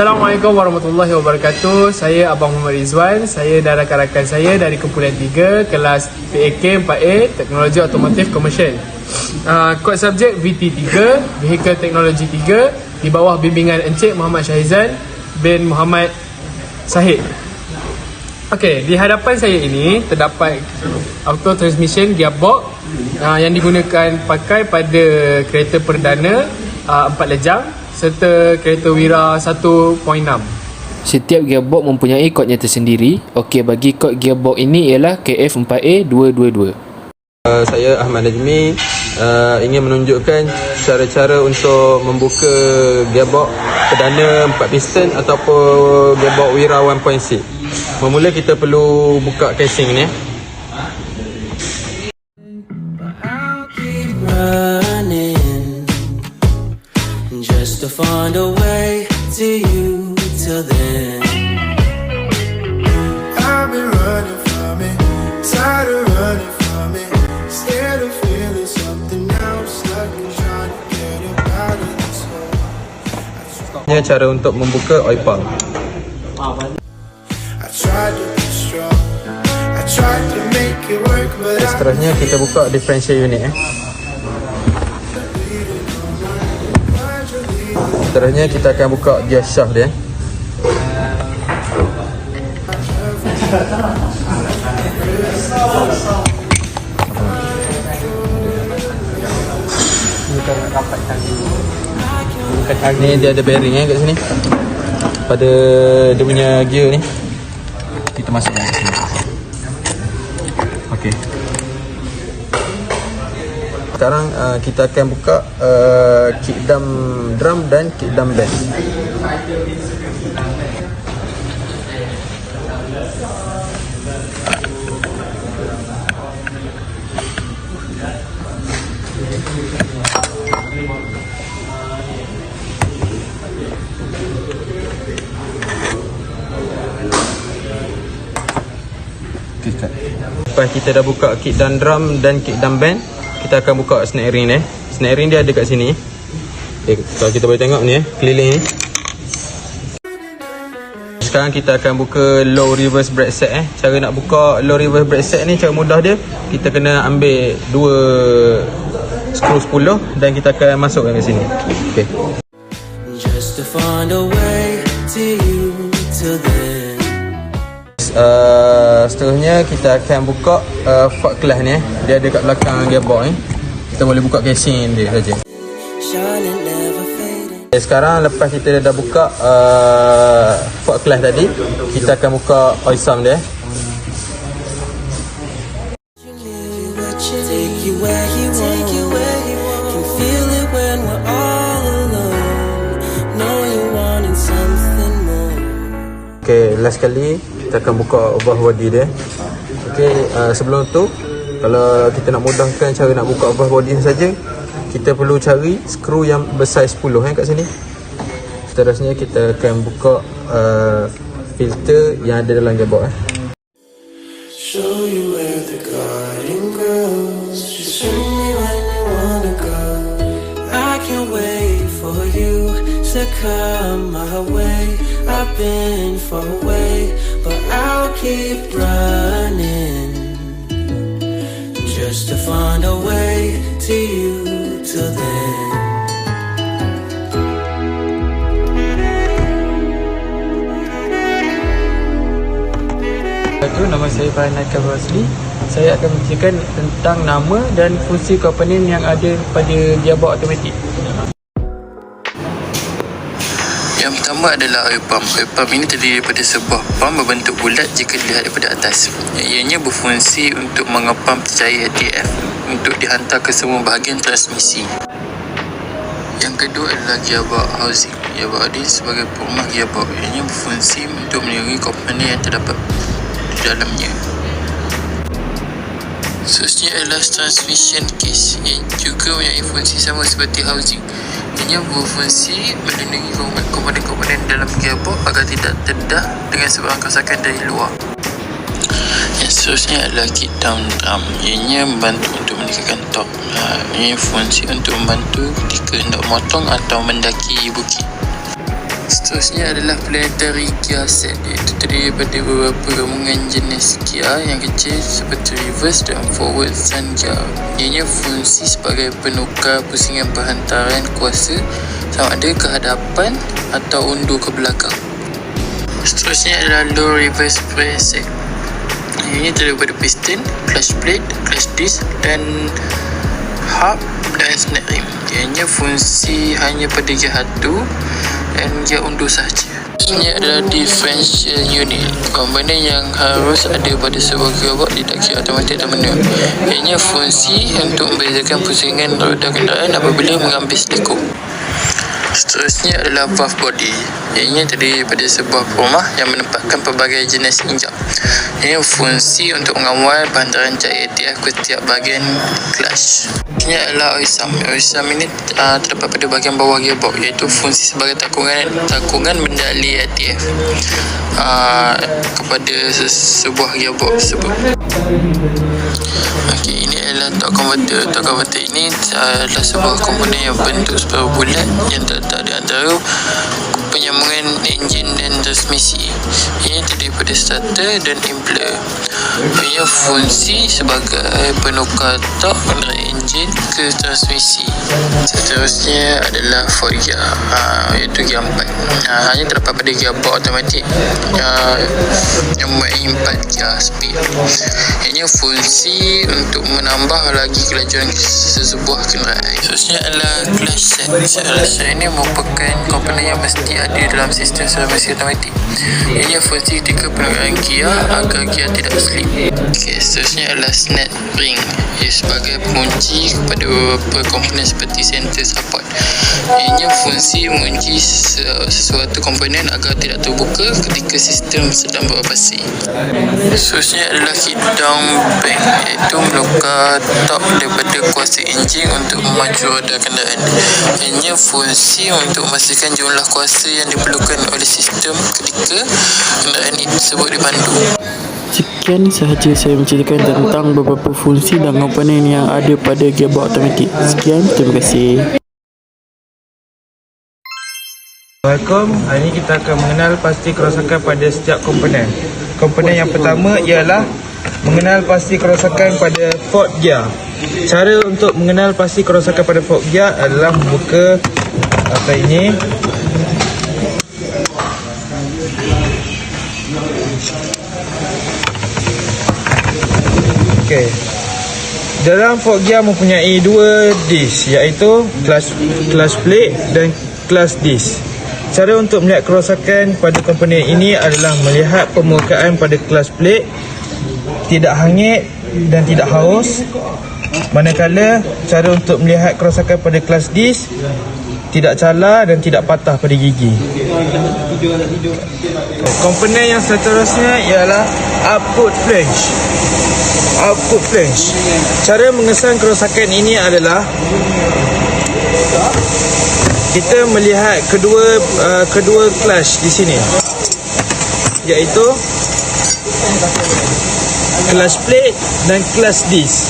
Assalamualaikum warahmatullahi wabarakatuh. Saya Abang Muhammad Rizwan. Saya dan rakan-rakan saya dari kumpulan 3 kelas PAK 4A Teknologi Otomotif Komersial. Kod subjek VT3 Vehicle Teknologi 3 di bawah bimbingan Encik Muhammad Syahizan bin Muhammad Sahid. Okey, di hadapan saya ini terdapat auto transmission gearbox yang digunakan pakai pada kereta perdana 4 lejang serta kereta Wira 1.6. Setiap gearbox mempunyai kodnya tersendiri. Okey, bagi kod gearbox ini ialah KF4A222. Saya Ahmad Najmi ingin menunjukkan cara-cara untuk membuka gearbox perdana 4 piston ataupun gearbox Wira 1.6. Memula kita perlu buka casing ni. Just to find a way to you till then. I've been running from it, tired of running from it, scared of feeling something else, like I'm trying to get up out of this hole. Ini cara untuk membuka oil pump. I tried to be strong, I tried to make it work, but Seterusnya kita buka differential unit. Seterusnya kita akan buka gear shaft dia. Ni dia ada bearing kat sini. Pada dia punya gear ni. Kita masukkan kat sini. Okey. Sekarang kita akan buka kick drum dan kick drum band. Lepas kita dah buka kick drum dan kick drum band, kita akan buka snake ring ni. Snake ring dia ada kat sini. Kalau kita boleh tengok ni keliling ni. Sekarang kita akan buka low reverse brake set. Cara nak buka low reverse brake set ni cara mudah dia, kita kena ambil 2 skru 10 dan kita akan masukkan kat sini. Okey. just to find a way to you till then. Seterusnya kita akan buka fog glass ni. Dia ada kat belakang gearbox ni. Kita boleh buka casing dia saja. Shining, never fading. Sekarang lepas kita dah buka fog glass tadi, kita akan buka oil sump dia. You knew what you take you where you want. Can feel it when we're all alone. Know you wanting something more. Okay, last kali kita akan buka overhaul body dia. Okay, sebelum tu, kalau kita nak mudahkan cara nak buka overhaul body saja, kita perlu cari skru yang bersaiz 10 kat sini. Seterusnya kita akan buka filter yang ada dalam gearbox. Show you where the garden grows. Just show me when you wanna go. I can't wait for you to come my way. I've been far away, but I'll keep running just to find a way to you till then. Nama saya Farhan Akal Rosli. Saya akan menceritakan tentang nama dan fungsi komponen yang ada pada gearbox automatik. Yang pertama adalah oil pump. Oil pump ini terdiri daripada sebuah pump berbentuk bulat jika dilihat daripada atas. Ianya berfungsi untuk mengepam cahaya DF untuk dihantar ke semua bahagian transmisi. Yang kedua adalah gearbox housing. Gearbox ini sebagai perumahan gearbox. Ianya berfungsi untuk melindungi komponen yang terdapat di dalamnya. Seterusnya adalah transmission case yang juga mempunyai fungsi sama seperti housing. Ianya berfungsi melindungi komponen-komponen dalam gearbox agar tidak terdedah dengan sebarang kerosakan dari luar. Yang seterusnya adalah kick down drum. Ianya membantu untuk meningkatkan torque. Ini fungsi untuk membantu ketika hendak memotong atau mendaki bukit. Seterusnya adalah planetary gear set, iaitu terdiri daripada beberapa gabungan jenis gear yang kecil seperti reverse dan forward sun gear. Ianya fungsi sebagai penukar pusingan perhantaran kuasa sama ada ke hadapan atau undur ke belakang. Seterusnya adalah low reverse press set. Ianya terdiri daripada piston, clutch plate, clutch disc dan hub dan snap rim. Ianya fungsi hanya pada gear 1 dan gear undur sahaja. Ini adalah differential unit, komponen yang harus ada pada sebuah gearbox tidak kira automatik atau manual. Ianya fungsi untuk membezakan pusingan roda kenderaan apabila mengambil sliko. Seterusnya adalah valve body. Ianya terdiri daripada sebuah rumah yang menempatkan pelbagai jenis injak. Ia fungsi untuk mengawal perhantaran cahaya ATF ke setiap bahagian clutch. Ini adalah oil sump. Oil sump ini terdapat pada bahagian bawah gearbox, iaitu fungsi sebagai takungan bendali ATF kepada sebuah gearbox tersebut. Okey, ini adalah torque converter. Torque converter ini adalah sebuah komponen yang bentuk sebuah bulat yang terletak di antara penyambungan enjin dan transmisi. Ini terdiri daripada starter dan impler. Ia fungsi sebagai penukar torque dari enjin ke transmisi. Seterusnya adalah forward gear, iaitu gear 4. Hanya terdapat pada gearbox automatik yang mempunyai 4 gear speed. Ini fungsi untuk menambah lagi kelajuan sesebuah kenderaan. Seterusnya adalah clutch set. Clutch set ini merupakan komponen yang mesti ada dalam sistem transmisi automatik. Ini fungsi ketika penukaran gear agar gear tidak slip. Okay, seterusnya adalah snap ring. Ia sebagai pengunci kepada beberapa komponen seperti center support. Ianya fungsi mengunci sesuatu komponen agar tidak terbuka ketika sistem sedang beroperasi. Seterusnya adalah heat down bank, iaitu menukar torque daripada kuasa enjin untuk memacu roda kenderaan. Ianya fungsi untuk memastikan jumlah kuasa yang diperlukan oleh sistem ketika kenderaan tersebut dipandu. Sekian sahaja saya menceritakan tentang beberapa fungsi dan komponen yang ada pada gearbox automatik. Sekian, terima kasih. Assalamualaikum. Hari ini kita akan mengenal pasti kerosakan pada setiap komponen. Komponen yang pertama ialah mengenal pasti kerosakan pada forward gear. Cara untuk mengenal pasti kerosakan pada forward gear adalah membuka apa ini. Okey. Dalam forward gear mempunyai dua disk, iaitu clutch plate dan clutch disc. Cara untuk melihat kerosakan pada komponen ini adalah melihat permukaan pada clutch plate tidak hangit dan tidak haus, manakala cara untuk melihat kerosakan pada clutch disc tidak calar dan tidak patah pada gigi. Komponen yang seterusnya ialah output flange. Output flange. Cara mengesan kerosakan ini adalah kita melihat kedua clutch di sini, iaitu clutch plate dan clutch disc.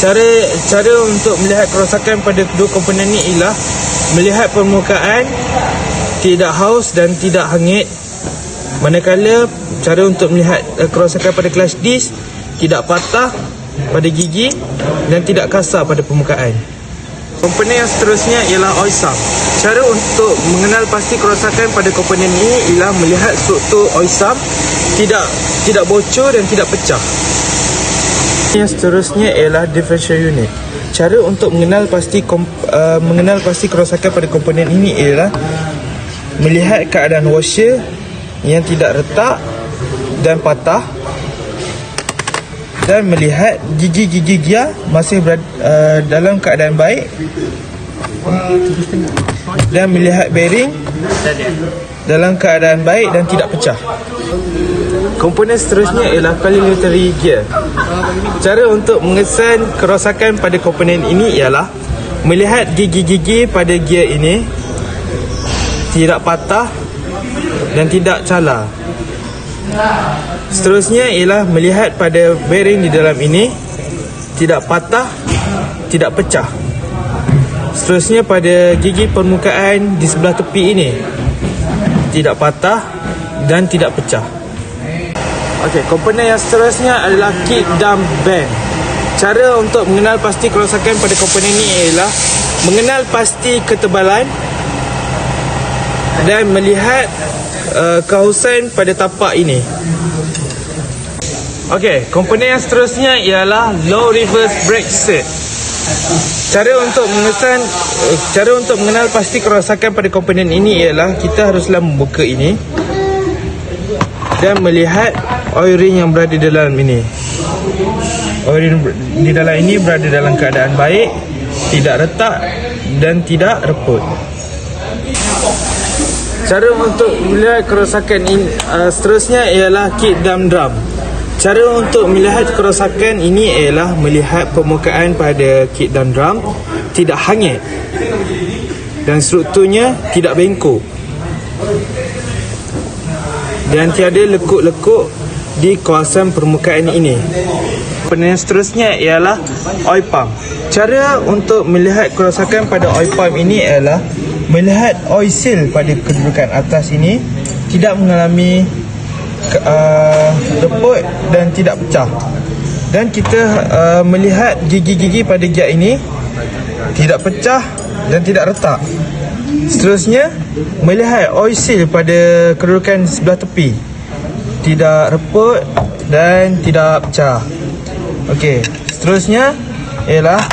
Cara untuk melihat kerosakan pada kedua komponen ini ialah melihat permukaan tidak haus dan tidak hangit, manakala cara untuk melihat kerosakan pada clutch disc tidak patah pada gigi dan tidak kasar pada permukaan. Komponen yang seterusnya ialah oil sump. Cara untuk mengenal pasti kerosakan pada komponen ini ialah melihat struktur oil sump tidak bocor dan tidak pecah. Yang seterusnya ialah differential unit. Cara untuk mengenal pasti kerosakan pada komponen ini ialah melihat keadaan washer yang tidak retak dan patah, dan melihat gigi-gigi gear masih dalam keadaan baik, dan melihat bearing dalam keadaan baik dan tidak pecah. Komponen seterusnya ialah planetary gear. Cara untuk mengesan kerosakan pada komponen ini ialah melihat gigi-gigi pada gear ini tidak patah dan tidak calar. Seterusnya ialah melihat pada bearing di dalam ini tidak patah, tidak pecah. Seterusnya pada gigi permukaan di sebelah tepi ini tidak patah dan tidak pecah. Okey, komponen yang seterusnya adalah kit dump band. Cara untuk mengenal pasti kerosakan pada komponen ini ialah mengenal pasti ketebalan dan melihat kehausan pada tapak ini. Okey, komponen yang seterusnya ialah low reverse brake set. Cara untuk mengenal pasti kerosakan pada komponen ini ialah kita haruslah membuka ini dan melihat oil ring yang berada dalam ini. Oil ring di dalam ini berada dalam keadaan baik, tidak retak dan tidak reput. Cara untuk melihat kerosakan ini seterusnya ialah kit dump drum. Cara untuk melihat kerosakan ini ialah melihat permukaan pada kit dump drum tidak hangit dan strukturnya tidak bengkok dan tiada lekuk-lekuk di kawasan permukaan ini. Komponen seterusnya ialah oil pump. Cara untuk melihat kerosakan pada oil pump ini ialah melihat oil seal pada kedudukan atas ini tidak mengalami reput dan tidak pecah, dan kita melihat gigi-gigi pada giat ini tidak pecah dan tidak retak. Seterusnya, melihat oil seal pada kedudukan sebelah tepi tidak reput dan tidak pecah. Okey, seterusnya ialah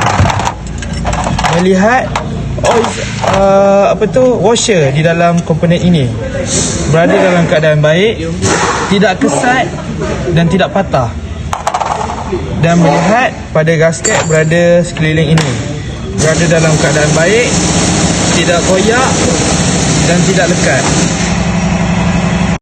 melihat oil washer di dalam komponen ini berada dalam keadaan baik, tidak kesat dan tidak patah, dan melihat pada gasket berada sekeliling ini berada dalam keadaan baik, tidak koyak dan tidak lekat.